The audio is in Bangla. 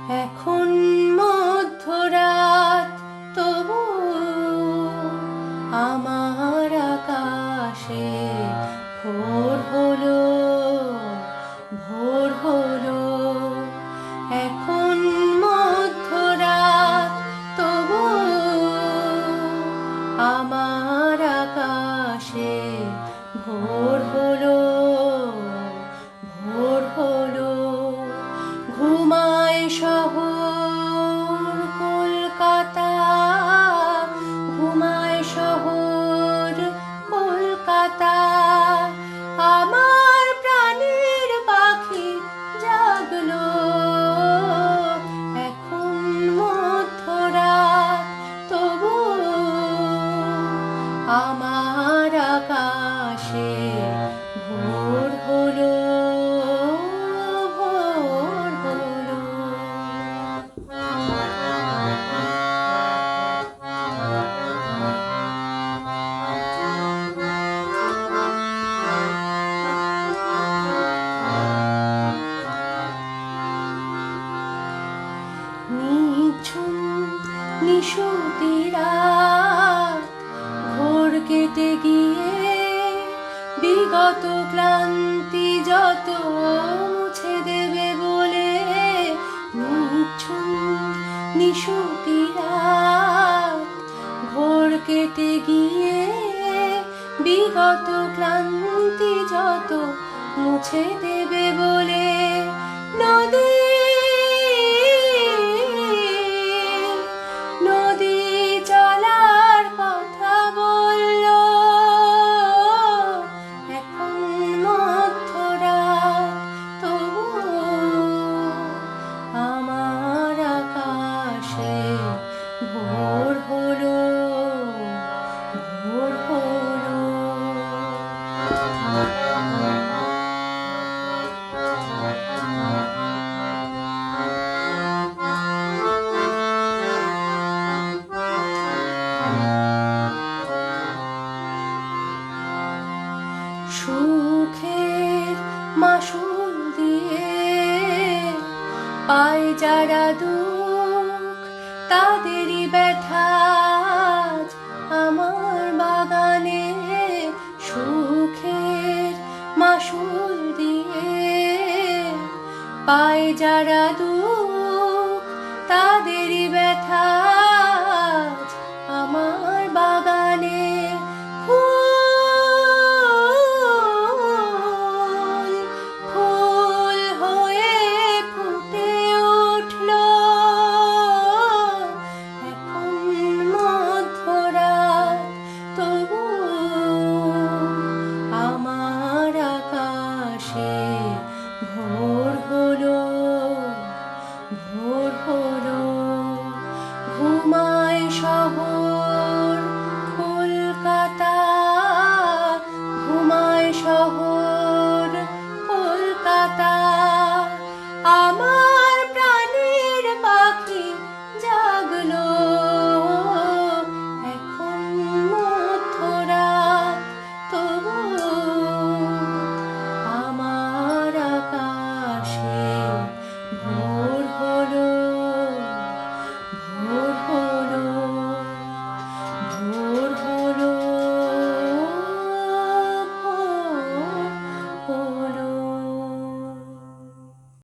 এখন মধ্যরাত, তবু আমার আকাশে ভোর হলো, ভোর হলো। এখন মধ্যরাত, তবু আমার আকাশে ভোর হলো, ভোর হলো। ঘুমায় শহর কলকাতা, ঘুমায় শহর কলকাতা। আমার প্রাণের পাখি জাগলো, এখন মধ্যরাত, তবু আমার আকাশে ভোর হলো, ভোর হলো। নিঝুম নিশুতি রাত ঘোর কেটে গিয়ে বিগত ক্লান্তি যত মুছে দেবে বলে। নিঝুম নিশুতি রাত ঘোর কেটে গিয়ে বিগত ক্লান্তি যত মুছে দেবে বলে। নদী নদী চলার কথা বলল, এখন মধ্যরাত, তবু আমার আকাশে ভোর হলো, ভোর হলো। সুখের মাসুল দিয়ে পায় যারা দুঃখ, তাদেরই ব্যথা আজ আমার বাগানে। সুখের মাসুল দিয়ে পায় যারা দুঃখ, তাদেরই ব্যথা